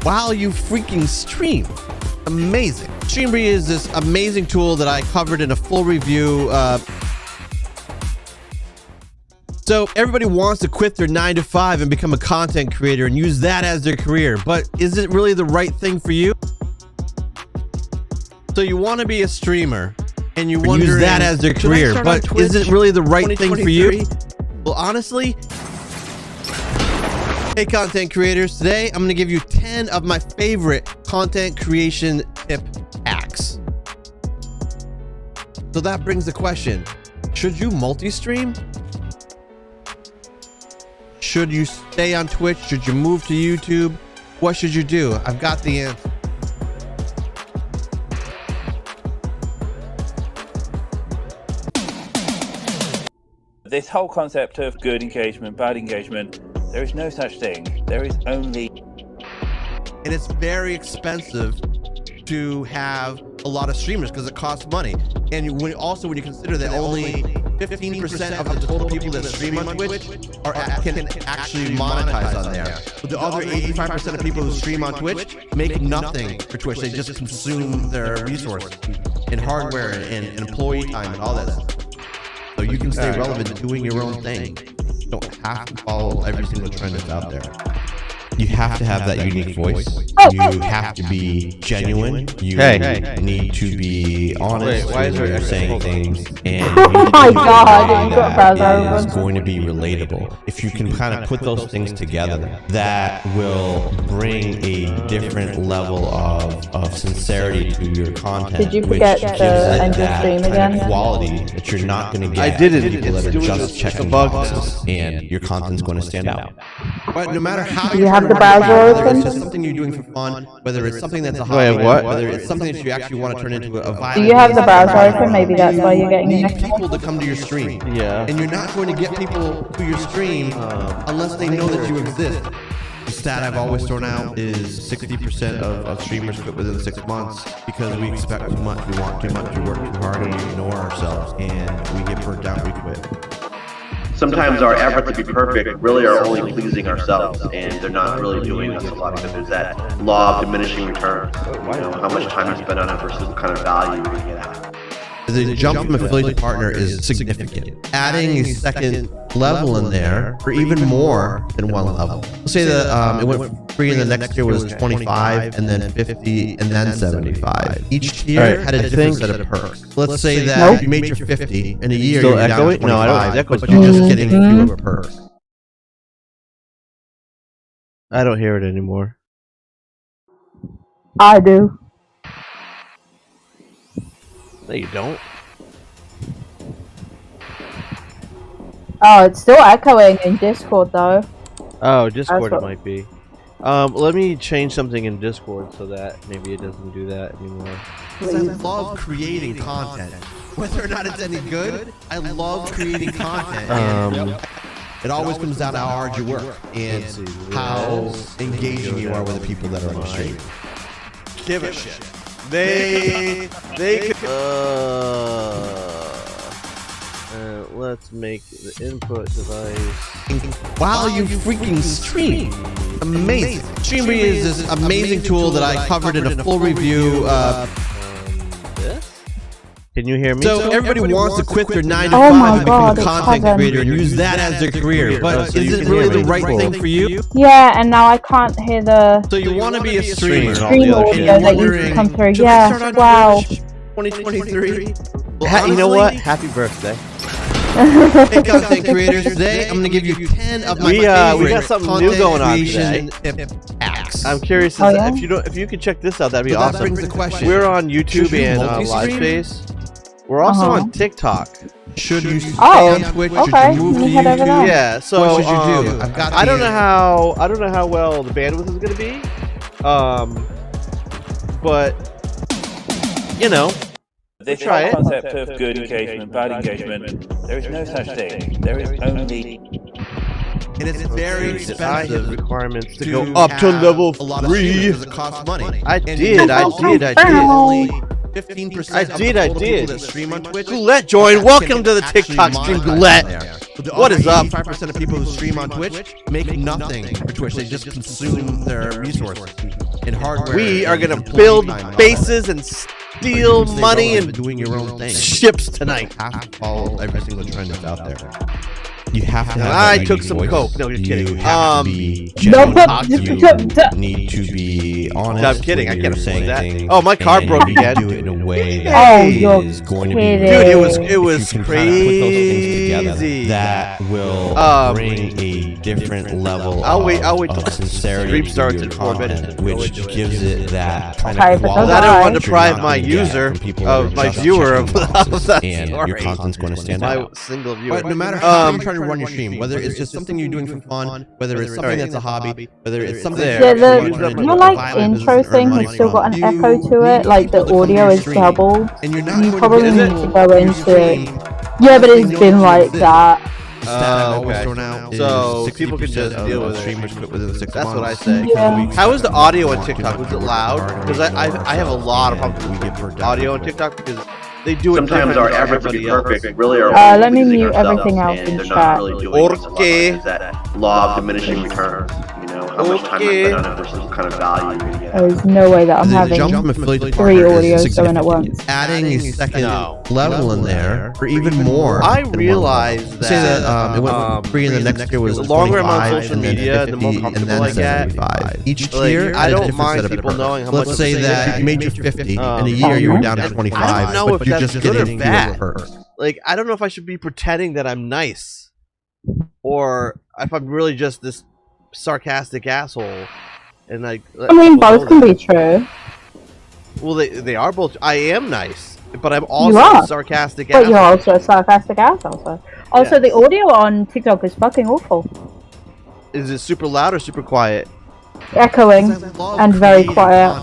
while you freaking stream. Amazing. Streamery is this amazing tool that I covered in a full review. So everybody wants to quit their 9-to-5 and become a content creator and use that as their career, but is it really the right thing for you? So you want to be a streamer and you want to use that as their career, but is it really the right thing for you? Well, honestly, hey content creators, today I'm going to give you 10 of my favorite content creation tip hacks. So that brings the question, should you multi-stream? Should you stay on Twitch? Should you move to YouTube? What should you do? I've got the answer. This whole concept of good engagement, bad engagement, there is no such thing. There is only... And it's very expensive to have a lot of streamers because it costs money. And when you consider that only 15% of the total people that stream on Twitch can actually monetize on there. But the other 85% of people who stream on Twitch make nothing for Twitch. They just consume their resources and hardware and employee time and all that stuff. So you can stay relevant doing your own thing. You don't have to follow every single trend that's out there. You have to have that unique voice. You have to be genuine. You need to be honest when you're saying things. And it's going to be relatable. If you can kind of put those things together, that will bring a different level of sincerity to your content. Did you forget to end your stream again? Quality that you're not going to get. I didn't. People that are just checking boxes, and your content's going to stand out. But no matter how you have the browser whether open, it's just something you're doing for fun, whether it's something that's a hobby, whether it's something that you actually want to turn into a vibe. do you have the browser open? Maybe that's why you're getting You the need next people to come to your stream. Yeah. And you're not going to get people to your stream unless they know that you exist. The stat I've always thrown out is 60% of streamers quit within 6 months because we expect too much, we want too much, we work too hard, and we ignore ourselves, and we get burnt out, we quit. Sometimes our efforts to be perfect really are only pleasing ourselves, and they're not really doing us a lot because there's that law of diminishing returns. You know, how much time you spend on it versus what kind of value you get out. The jump from affiliate to partner is significant. Adding a second level in there for even more than one level. Let's say that it went from free and the next tier was 25 and then 50 and then 75. Each tier had a different set of perks. Let's say that you made your 50 in a year, Still you're down to 25, no, I don't. but you're just getting fewer perks. I don't hear it anymore. I do. No, you don't. Oh, it's still echoing in Discord though. Oh, Discord what- it might be. Let me change something in Discord so that maybe it doesn't do that anymore. I love creating content. Whether or not it's any good, I love creating content. And it always comes down to how hard you work and how engaging you are with the people that are on the stream. Give a shit. They let's make the input device while you freaking stream. Amazing. Streamery is this amazing tool that I covered in a full review. this? Can you hear me? So everybody wants to quit their 9-to-5 and become a content creator and use that as their career, but is it really the right thing for you? Yeah, and now I can't hear the So you want to be a streamer stream audio that used to come through. Yeah, wow. 2023. You know what? Happy birthday. Hey content creators, today I'm going to give you 10 of my favorite we got something new going on today. tip hacks. I'm curious if you could check this out. That'd be awesome. That brings the question. We're on YouTube Should you and multi-stream? LiveSpace. We're also on TikTok. Should you stay Oh, on Twitch? okay. Should you move to Head over YouTube? there. Yeah. So What should you do? I've got I don't the know how well the bandwidth is going to be. But you know. This Try whole it. concept of good engagement, bad engagement, there is no such thing. There is only... And it's very I have expensive requirements to to go up to have level a lot of 3. streamers because it costs money. I And did. only 15% I of did, the I total did. people that stream on Twitch Gillette joined. can Welcome to the actually TikTok stream, monetize Gillette. on there. So What is up? 5% of people who stream on Twitch make nothing for Twitch. They just consume their resources in hardware. We are gonna and build employee time. bases and steal Stay money relevant, and doing your own thing. ships tonight. You have to follow every single trend that's out there. You have to have I that took unique some voice. coke. No, you're kidding. You have to be No, genuine. but- You need to be honest. No, I'm kidding. I when can't you're afford saying that. things, Oh, my car and broke you need to again. do it in a way Oh, that you're is going to be kidding. Dude, it was If you can kind of put those things together, crazy. that will bring a different level I'll wait of till sincerity stream to starts your in 4 minutes. content, which gives it that kind Okay, of but quality. those I didn't want to that you're deprive not my gonna get user from people that of are my just viewer checking of boxes, that. and your content's going to stand My out. single viewer. But no matter how you're trying to run your stream, whether it's just something you're doing for fun, whether it's something that's a hobby, whether it's something There. that Yeah, you want to turn into your a like violent intro business and earn thing money has still got an from, echo you to it, need like the people to come to audio your is stream. doubled. And you're not You going probably to need get to it go your into stream Yeah, but unless they it's know been you like exist. that. Stat I've always okay. thrown out So, is people can 60% just of deal with it. streamers quit within 6 That's months. what I say. Yeah. How is the audio on TikTok? Was it loud? Because I have a lot of problems with audio on TikTok because they do it. Sometimes our efforts to be perfect really are Let only me pleasing mute ourselves, everything else and in they're chat. not really doing us a lot. Okay. It's that law of diminishing returns. You know, how much time I spend on it versus what kind of value you're gonna get. There's no way that I'm The having jump from affiliate to 3 partner is audios going significant. at once. Adding a second No. level in there, or even more. I than one realized level. Say that that, it went from free, and the next tier was the longer I'm on 25, social and then media, the more 50, and comfortable then I get. 75. Each Like, tier, I had a don't different mind set of people perks. knowing how Let's much say they that get. you made your 50, and a Um, year you were I down to don't 25. I don't know but if you're that's just good or getting bad. fewer perks. Like, I don't know if I should be pretending that I'm nice, or if I'm really just this sarcastic asshole. And like, I mean, people know both can that. be true. Well, they are both. I am nice, but I'm also are. a sarcastic But you're asshole. also a sarcastic asshole. So. Also, Yes. the audio on TikTok is fucking awful. Is it super loud or super quiet? Echoing and very quiet.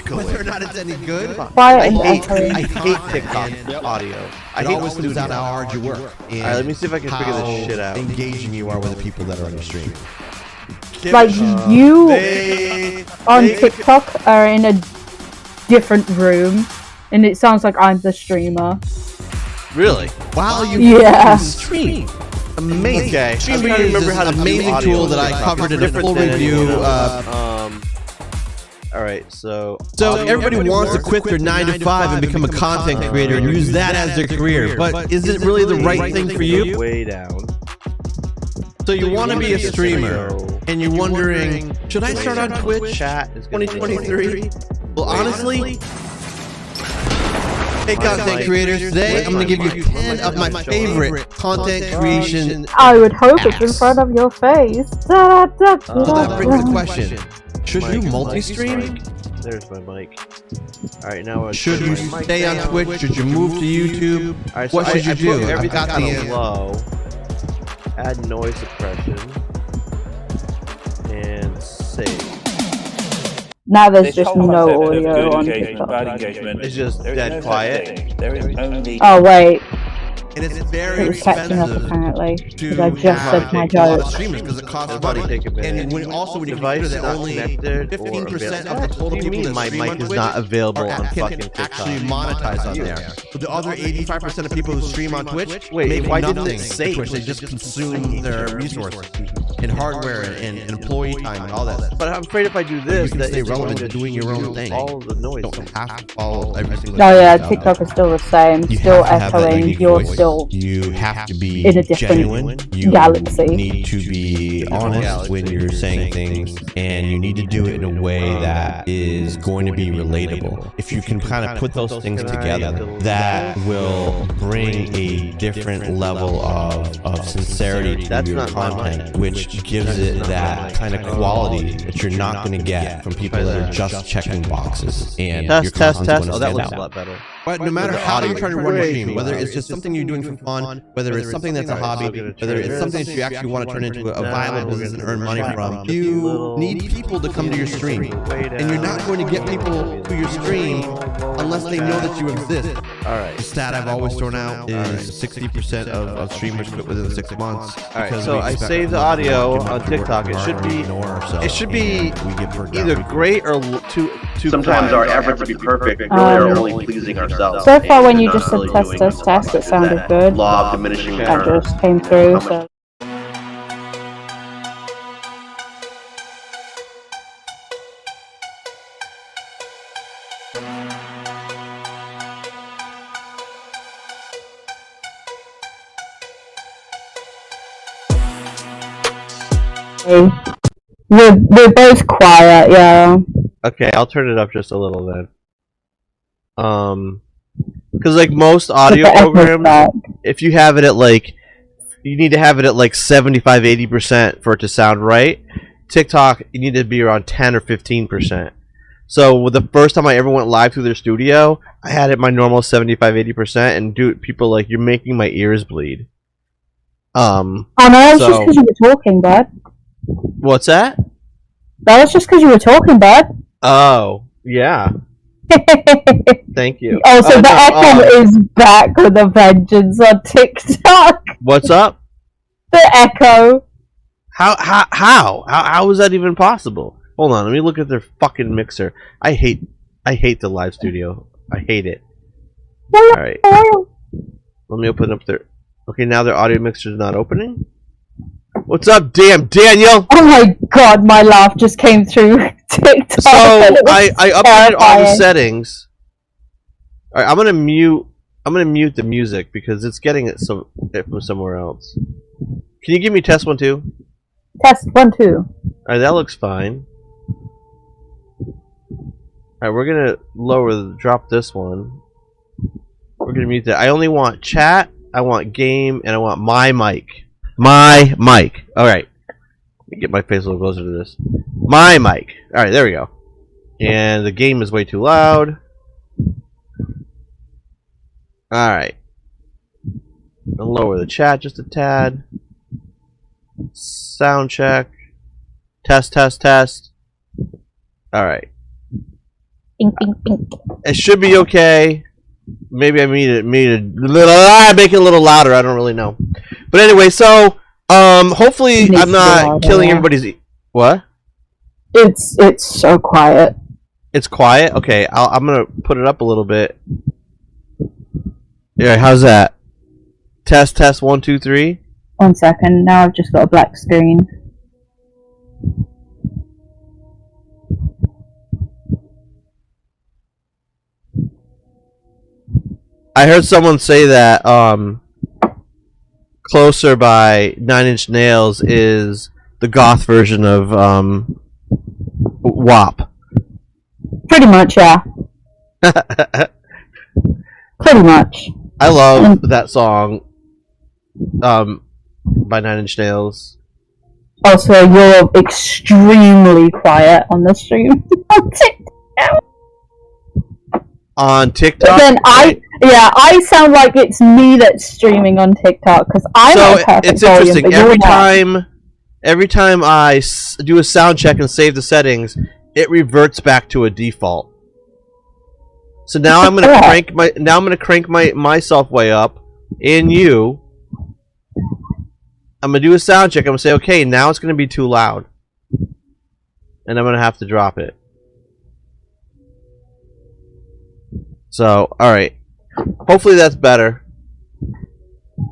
Whether or not it's any good, Quiet I and hate echoing. TikTok audio. I it hate always comes down to how hard you work. All right, let me see if I can figure this shit out. Engaging you are with the people that are on your stream. Like, you They, on TikTok are in a different room, and it sounds like I'm the streamer. really? While you Yeah. stream. Amazing. Okay. Stream I'm trying to Readers remember is how to an do amazing audio tool that I TikTok. covered It's in a different full than review. All right, so Everybody wants to quit their 9 to 5 and become a content creator and use that as their career. But is it really the right thing for you? way down. So you want to be a streamer and you're wondering, should I start on Twitch Chat is gonna 2023? Well, honestly, hey content creators, today I'm going to give you 10 of my favorite content creation. I would hope it's in front of your face. Da, da, da, So that brings the da. question, should you multi-stream? There's my mic. All right, now Should you stay on Twitch? Should you move to YouTube? All right, so What should you I put do? I've everything got kind the of low. Add noise suppression and save. Now there's This just whole no concept of audio good on engagement, TikTok. bad engagement, It's just there is dead no such quiet. thing. There is only Oh wait, And it's very it was catching up expensive apparently to because I just have said my a lot joke. of streamers because it costs Everybody money. take a minute. And when you Device consider that not only connected or 15% of available. the total What do you people mean that my stream mic on is Twitch not available on can fucking TikTok? actually monetize on there. But the other 85% of people who stream on Twitch Wait, make why didn't nothing it for save? Twitch. They just consume their resources in hardware and employee time and all that stuff. But I'm afraid if I do this, you can that stay it's going relevant to to doing your own do thing. all of the noise. You don't have to follow every single Oh yeah, trend that's out TikTok there. is still the same, You still have to have that echoing. unique You're voice. still You have to be in a different genuine. You galaxy. need to be honest when you're saying things, and you need to do it in a way that is going to be relatable. If you can kind of put those things together, that will bring a different level of sincerity to That's your not my content, mic. which gives it that kind of quality that you're not going to get from people that are just checking boxes. And your Test, test, content's test. gonna Oh, that stand looks a out. lot better. But no matter The how you audio try to run your way stream, too whether loud. it's just something you're doing for fun, whether it's something that's a hobby, whether it's something that you actually want to turn into a viable business and earn money from, you need people to come to your stream. And you're not going to get people to your stream unless they know that you exist. All right. The stat I've always thrown out is 60% of streamers quit within 6 months. All right, so I saved the audio on TikTok. It should be either great or too. Sometimes quiet. our efforts to be perfect really are only pleasing ourselves. So far, and when they're you not just said really test, doing test, us test, it sounded that good. Law of diminishing That returns. just came through. How much- So. We're both quiet, yeah. Okay, I'll turn it up just a little then. Because like most audio But the echo's programs, back. if you have it at like, you need to have it at like 75-80% for it to sound right. TikTok, you need to be around 10 or 15%. So with the first time I ever went live through their studio, I had it my normal 75-80%, and people like, you're making my ears bleed. Oh no, that was just So- because you were talking, bud. What's that? That was just because you were talking, bud. Oh, yeah. Thank you. Also, the echo is back with a vengeance on TikTok. What's up? The echo. How is that even possible? Hold on, let me look at their fucking mixer. I hate the live studio. I hate it. Alright. Let me open up their... Okay, now their audio mixer is not opening. What's up, damn Daniel? Oh my god, my laugh just came through TikTok. So and it was I updated all the terrifying. settings. Alright, I'm gonna mute the music because it's getting it from somewhere else. Can you give me test 1 2? Test 1 2. Alright, that looks fine. Alright, we're gonna drop this one. We're gonna mute that. I only want chat, I want game, and I want my mic. My mic. Alright. Let me get my face a little closer to this. My mic. Alright, there we go. And the game is way too loud. Alright. I'll lower the chat just a tad. Sound check. Test, test, test. Alright. Bing, bing, bing. It should be okay. Maybe I made it make it a little louder. I don't really know. But anyway, so hopefully It needs I'm to be not louder, killing yeah. everybody's. What? It's so quiet. It's quiet. Okay, I'm gonna put it up a little bit. Yeah, how's that? Test, test, 1 2 3. 1 second, now I've just got a black screen. I heard someone say that Closer by 9 Inch Nails is the goth version of WAP. Pretty much, yeah. Pretty much. I love that song by 9 Inch Nails. Also, you're extremely quiet on the stream. On TikTok. On TikTok? But then I sound like it's me that's streaming on TikTok because I'm So at perfect it's volume, interesting. but you're not. Every time I do a sound check and save the settings, it reverts back to a default. So now I'm gonna crank myself way up, and you. I'm gonna do a sound check. I'm gonna say, okay, now it's gonna be too loud, and I'm gonna have to drop it. So, all right. Hopefully that's better.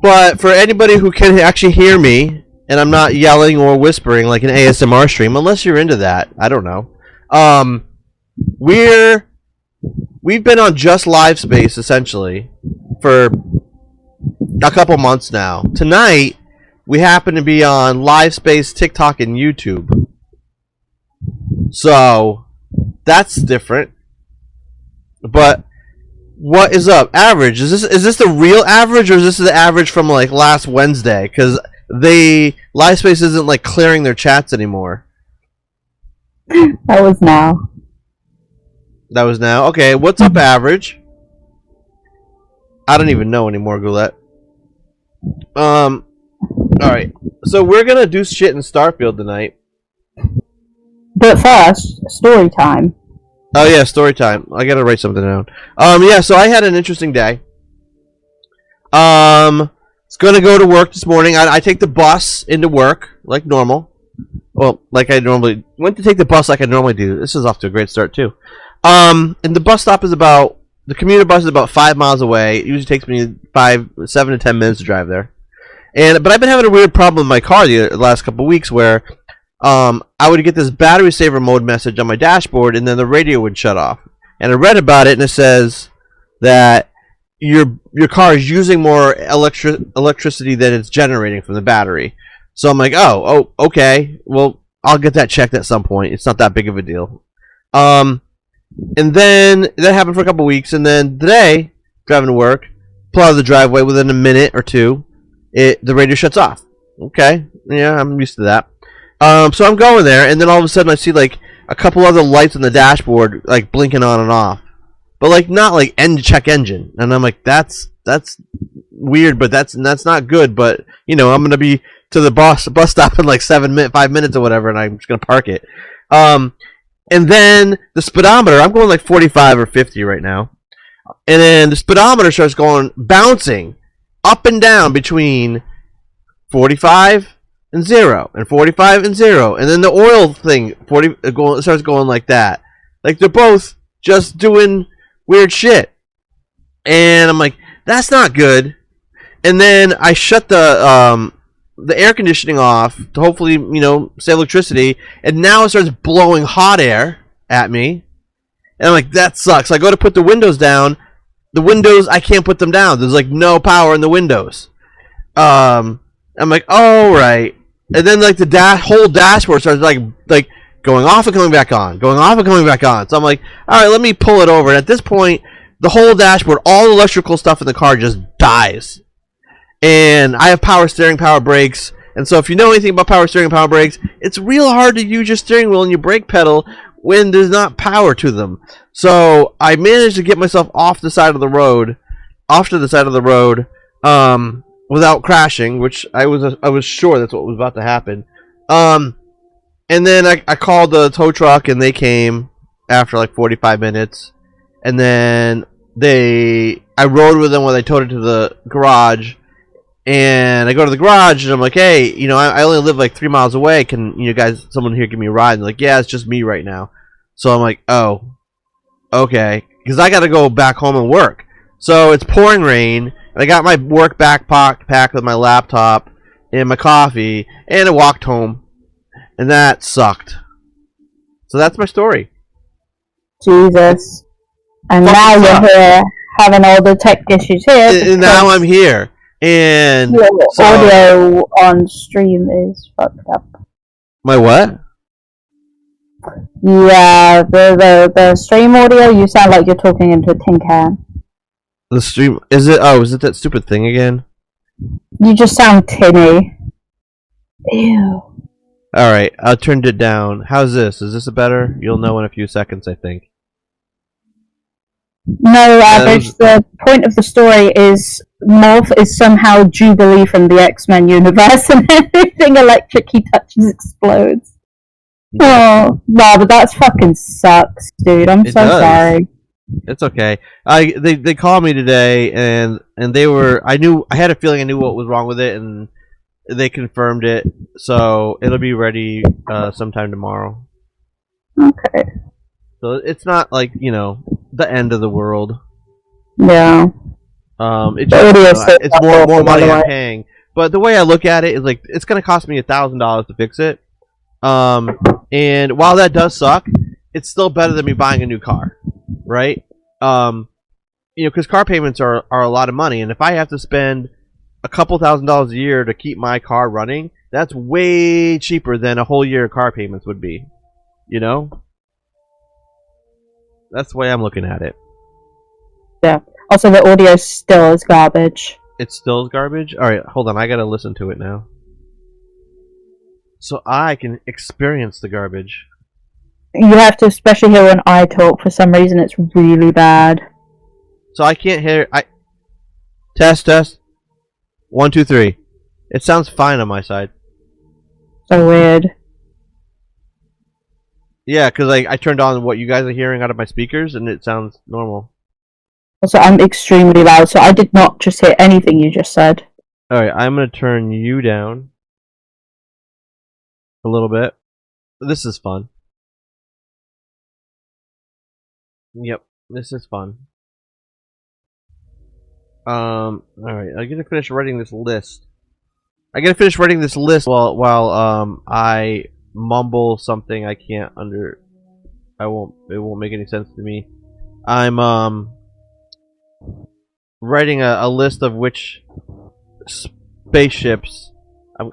But for anybody who can actually hear me, and I'm not yelling or whispering like an ASMR stream, unless you're into that, I don't know. We've been on just live space essentially for a couple months now. Tonight we happen to be on live space, TikTok, and YouTube. So that's different. But what is up? Average? Is this the real average, or is this the average from like last Wednesday? Because live space isn't like clearing their chats anymore. That was now. That was now. Okay, what's up, average? I don't even know anymore, Goulette. Alright. So we're gonna do shit in Starfield tonight. But first, story time. Oh yeah, story time. I gotta write something down. Yeah, so I had an interesting day. Was gonna go to work this morning. I take the bus into work like normal. Well, like I normally went to take the bus like I normally do. This is off to a great start too. And the bus stop is the commuter bus is about 5 miles away. It usually takes me 7 to 10 minutes to drive there. But I've been having a weird problem with my car the last couple of weeks where I would get this battery saver mode message on my dashboard, and then the radio would shut off. And I read about it, and it says that your car is using more electricity than it's generating from the battery. So I'm like, oh, okay. Well, I'll get that checked at some point. It's not that big of a deal. And then that happened for a couple weeks, and then today, driving to work, pull out of the driveway within a minute or two, the radio shuts off. Okay, yeah, I'm used to that. So I'm going there, and then all of a sudden I see like a couple other lights on the dashboard like blinking on and off, but like not like check engine. And I'm like, that's weird, but that's not good. But you know, I'm gonna be to the bus stop in like 5 minutes or whatever, and I'm just gonna park it. And then the speedometer, I'm going like 45 or 50 right now, and then the speedometer starts bouncing up and down between 45 and 0 and 45 and 0, and then the oil thing starts going like that. Like they're both just doing weird shit, and I'm like, that's not good. And then I shut the air conditioning off to hopefully save electricity, and now it starts blowing hot air at me, and I'm like, that sucks. So I go to put the windows down. The windows, I can't put them down. There's like no power in the windows. I'm like, all right. And then like the whole dashboard starts like going off and coming back on, going off and coming back on. So I'm like, all right, let me pull it over. And at this point, the whole dashboard, all the electrical stuff in the car just dies. And I have power steering, power brakes. And so if you know anything about power steering and power brakes, it's real hard to use your steering wheel and your brake pedal when there's not power to them. So I managed to get myself off to the side of the road, without crashing, which I was sure that's what was about to happen. And then I called the tow truck, and they came after like 45 minutes. And then I rode with them when they towed it to the garage. And I go to the garage, and I'm like, hey, I only live like 3 miles away. Can someone here give me a ride? And they're like, yeah, it's just me right now. So I'm like, oh, okay, because I got to go back home and work. So it's pouring rain, and I got my work backpack packed with my laptop and my coffee, and I walked home, and that sucked. So that's my story. Jesus. And now you're here having all the tech issues here. And now I'm here. And your audio on stream is fucked up. My what? Yeah, the stream audio, you sound like you're talking into a tin can. The stream, is it that stupid thing again? You just sound tinny. Ew. Alright, I turned it down. How's this? Is this a better? You'll know in a few seconds, I think. No, Average, the point of the story is Morph is somehow Jubilee from the X-Men universe, and everything electric he touches explodes. Yeah. Oh, no, but that fucking sucks, dude. I'm so sorry. It's okay. They called me today, and I had a feeling I knew what was wrong with it, and they confirmed it, so it'll be ready sometime tomorrow. Okay. So it's not like, the end of the world. Yeah. It's more money I'm paying. But the way I look at it is like it's gonna cost me $1,000 to fix it. And while that does suck, it's still better than me buying a new car, right? Because car payments are a lot of money, and if I have to spend a couple $1,000s a year to keep my car running, that's way cheaper than a whole year of car payments would be. That's the way I'm looking at it. Yeah. Also, the audio still is garbage. It still is garbage? Alright, hold on. I gotta listen to it now. So I can experience the garbage. You have to especially hear when I talk. For some reason, it's really bad. So I can't hear... Test. 1, 2, 3. It sounds fine on my side. So weird. Yeah, because I turned on what you guys are hearing out of my speakers, and it sounds normal. Also, I'm extremely loud, so I did not just hear anything you just said. Alright, I'm going to turn you down a little bit. This is fun. Yep, this is fun. Alright, I gotta finish writing this list. I gotta finish writing this list while I mumble something I can't it won't make any sense to me. I'm writing a list of which spaceships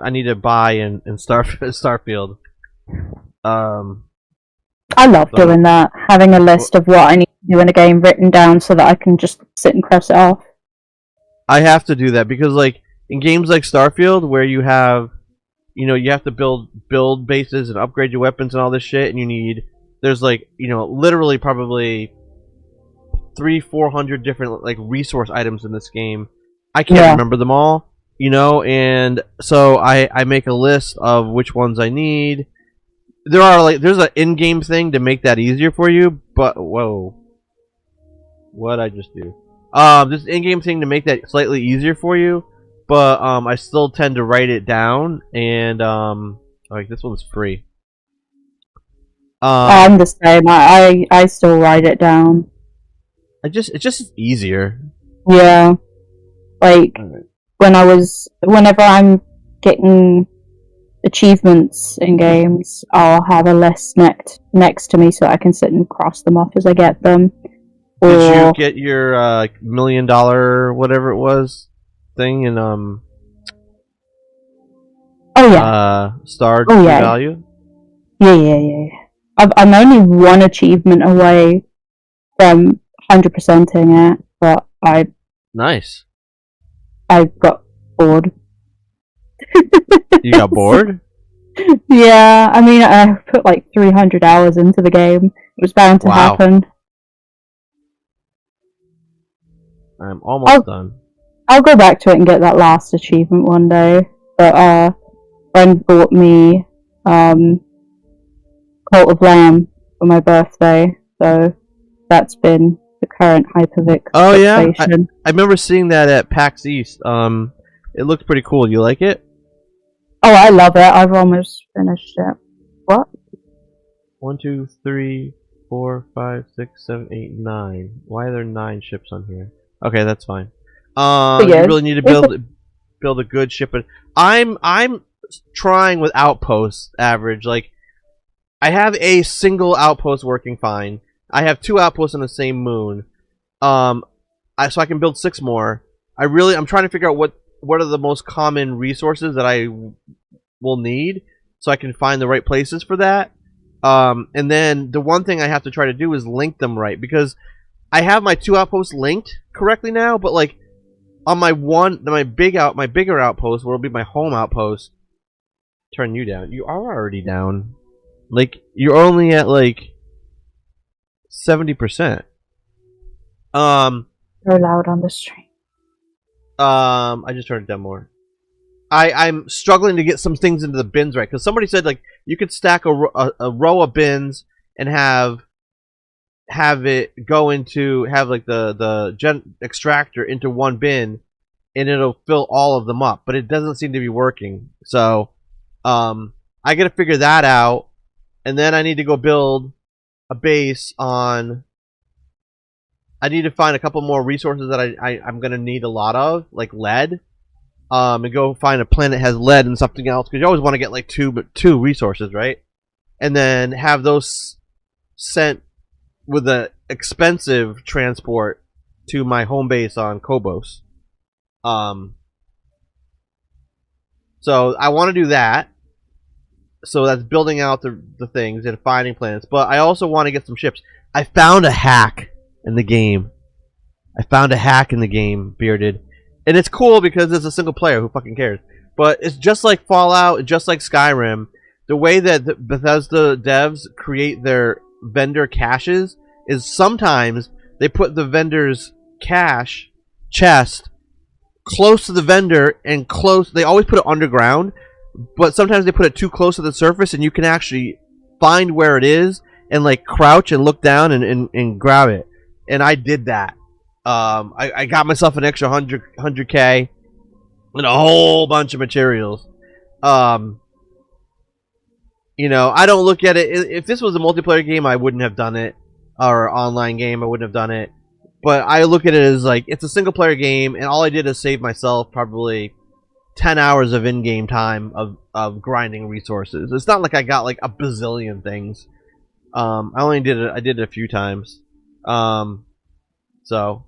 I need to buy in Starfield. I love doing that, having a list of what I need to do in a game written down so that I can just sit and cross it off. I have to do that because, like, in games like Starfield, where you have, you have to build bases and upgrade your weapons and all this shit, and there's like, literally probably 300-400 different like resource items in this game. I can't remember them all, and so I make a list of which ones I need. There's an in-game thing to make that easier for you, but whoa, what'd I just do? This in-game thing to make that slightly easier for you, but I still tend to write it down, and like this one's free. I'm the same. I still write it down. It's just easier. Yeah, like whenever I'm getting achievements in games, I'll have a list next to me so I can sit and cross them off as I get them. Did you get your $1 million whatever it was thing in star value? Yeah. I'm only one achievement away from 100%ing it, but I got bored. You got bored? Yeah, I mean, I put like 300 hours into the game. It was bound to happen. I'm almost done. I'll go back to it and get that last achievement one day. But a friend bought me Cult of Lamb for my birthday, so that's been the current Hypervic. Oh yeah, I remember seeing that at PAX East. It looked pretty cool. You like it? Oh, I love it. I've almost finished it. What? 1, 2, 3, 4, 5, 6, 7, 8, 9. Why are there 9 ships on here? Okay, that's fine. You really need to build a good ship. But I'm trying with outposts average. Like, I have a single outpost working fine. I have 2 outposts on the same moon. So I can build 6 more. I'm trying to figure out what are the most common resources that I will need, so I can find the right places for that. And then the one thing I have to try to do is link them right, because I have my 2 outposts linked correctly now, but like on my bigger outpost, where will be my home outpost. Turn you down. You are already down. Like, you're only at like 70%. So loud on the stream. I just turned it down more. I'm struggling to get some things into the bins right, because somebody said like you could stack a row of bins and have it go into like the gen extractor into one bin, and it'll fill all of them up. But it doesn't seem to be working. So I got to figure that out, and then I need to go build a base on. I need to find a couple more resources that I'm gonna need a lot of, like lead. And go find a planet that has lead and something else, because you always want to get like two resources, right? And then have those sent with the expensive transport to my home base on Kobos. So I want to do that. So that's building out the things and finding planets. But I also want to get some ships. I found a hack in the game. Bearded. And it's cool because it's a single player. Who fucking cares? But it's just like Fallout, just like Skyrim. The way that the Bethesda devs create their vendor caches is sometimes they put the vendor's cache chest close to the vendor and close. They always put it underground, but sometimes they put it too close to the surface, and you can actually find where it is and like crouch and look down and grab it. And I did that. I got myself an extra 100K and a whole bunch of materials. You know, I don't look at it. If this was a multiplayer game, I wouldn't have done it. Or an online game, I wouldn't have done it. But I look at it as like, it's a single player game, and all I did is save myself probably 10 hours of in-game time of grinding resources. It's not like I got like a bazillion things. I did it a few times. So.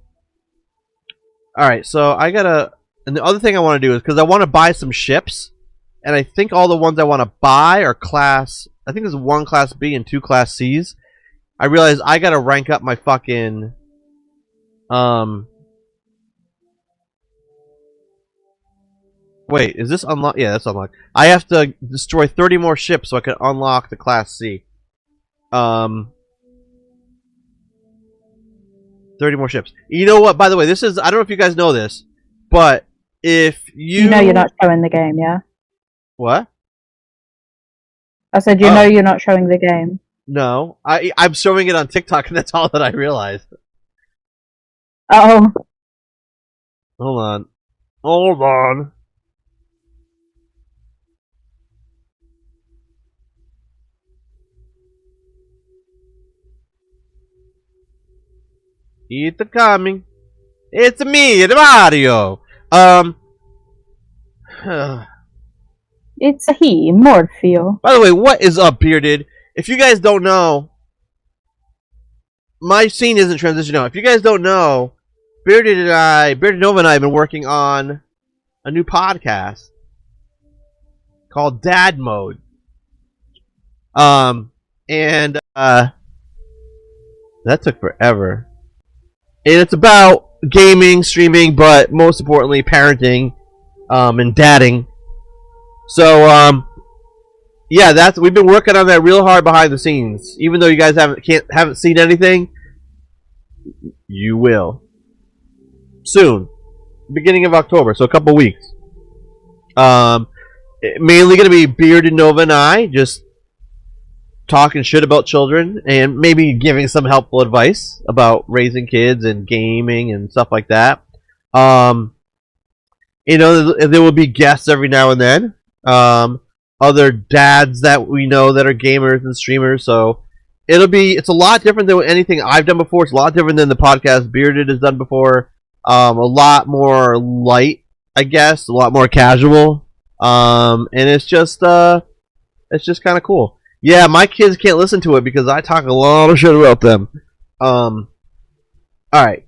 Alright, so I gotta... And the other thing I want to do is, because I want to buy some ships, and I think all the ones I want to buy are class... I think there's 1 class B and 2 class C's. I realize I gotta rank up my fucking... Wait, is this unlocked? Yeah, that's unlocked. I have to destroy 30 more ships so I can unlock the class C. 30 more ships. You know what, by the way, this is... I don't know if you guys know this, but if you... You know you're not showing the game, yeah? What? I said you know you're not showing the game. No. I'm showing it on TikTok, and that's all that I realized. Oh. Hold on. Hold on. It's coming. It's me, it's Mario. It's a he, Morpheo. By the way, what is up, Bearded? If you guys don't know, my scene isn't transitioned out. If you guys don't know, Bearded Nova and I have been working on a new podcast called Dad Mode. That took forever. And it's about gaming, streaming, but most importantly, parenting, and dadding. So, yeah, we've been working on that real hard behind the scenes. Even though you guys haven't seen anything, you will soon, beginning of October, so a couple weeks. Mainly going to be Bearded Nova and I just talking shit about children and maybe giving some helpful advice about raising kids and gaming and stuff like that. You know, there will be guests every now and then. Other dads that we know that are gamers and streamers, so it's a lot different than anything I've done before. It's a lot different than the podcast Bearded has done before. A lot more light, I guess, a lot more casual. And it's just kind of cool. Yeah, my kids can't listen to it because I talk a lot of shit about them. Alright.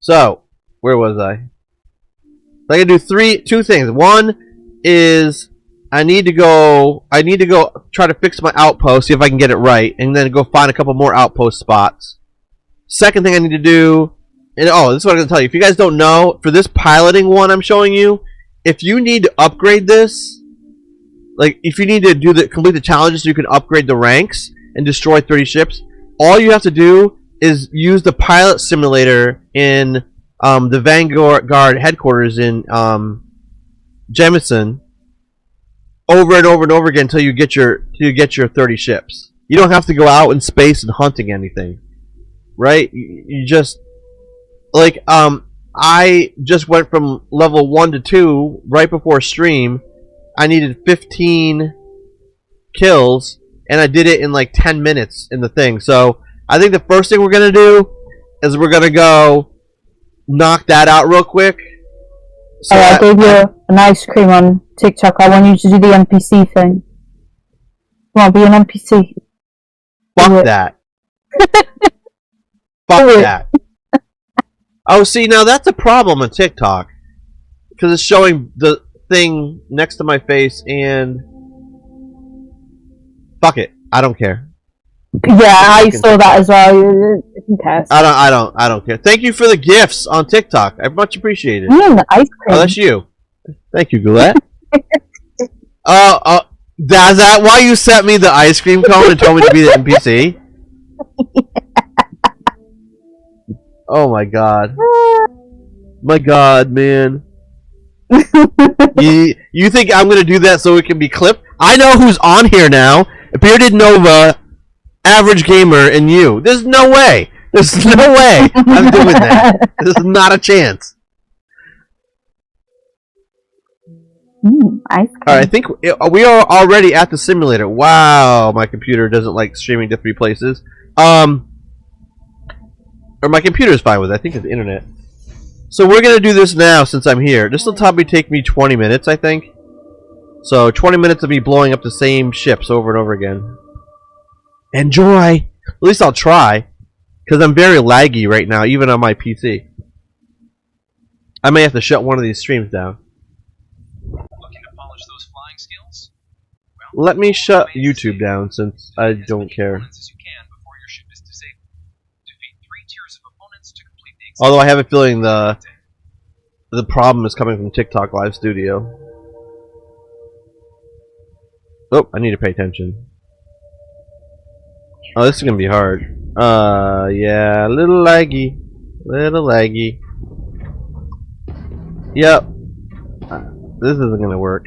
So, where was I? I can do two things. One is I need to go try to fix my outpost, see if I can get it right, and then go find a couple more outpost spots. Second thing I need to do, and this is what I'm going to tell you. If you guys don't know, for this piloting one I'm showing you, if you need to upgrade this, like if you need to complete the challenges so you can upgrade the ranks and destroy 30 ships, all you have to do is use the pilot simulator in the Vanguard headquarters in Jemison over and over and over again until you get your 30 ships. You don't have to go out in space and hunting anything, right? You just like I just went from level 1 to 2 right before stream. I needed 15 kills and I did it in like 10 minutes in the thing. So I think the first thing we're gonna do is we're gonna go knock that out real quick. So I gave you an ice cream on TikTok. I want you to do the NPC thing. Come on, be an NPC. Fuck that. Fuck that. Oh, see, now that's a problem on TikTok. Because it's showing the thing next to my face and... Fuck it. I don't care. Yeah, I saw that as well. Who cares? I don't care. Thank you for the gifts on TikTok. I much appreciate it. The ice cream. Oh, that's you. Thank you, Goulet. Is that why you sent me the ice cream cone and told me to be the NPC? Oh my god. My god, man. You think I'm gonna do that so it can be clipped? I know who's on here now. Bearded Nova, Average Gamer, and you. There's no way. There's no way I'm doing that. There's not a chance. Ice cream. Alright, I think we are already at the simulator. Wow, my computer doesn't like streaming to 3 places. Or my computer's fine with it. I think it's the internet. So we're gonna do this now since I'm here. This will probably take me 20 minutes, I think. So 20 minutes of me blowing up the same ships over and over again. Enjoy! At least I'll try. Because I'm very laggy right now, even on my PC. I may have to shut one of these streams down. Looking to polish those flying skills? Well, Let me shut YouTube down since I don't care. as you can before your ship is disabled. Defeat 3 tiers of opponents to complete the Although I have a feeling the problem is coming from TikTok Live Studio. Oh, I need to pay attention. Oh, this is gonna be hard. Yeah, a little laggy. Little laggy. Yep. This isn't gonna work.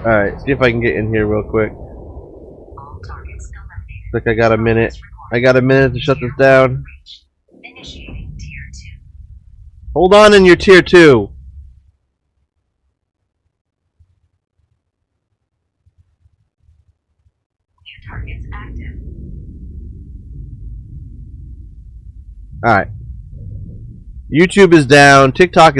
Alright, see if I can get in here real quick. Look, I got a minute. I got a minute to shut this down. Initiating tier 2. Hold on in your tier 2. New targets active. Alright. YouTube is down. TikTok is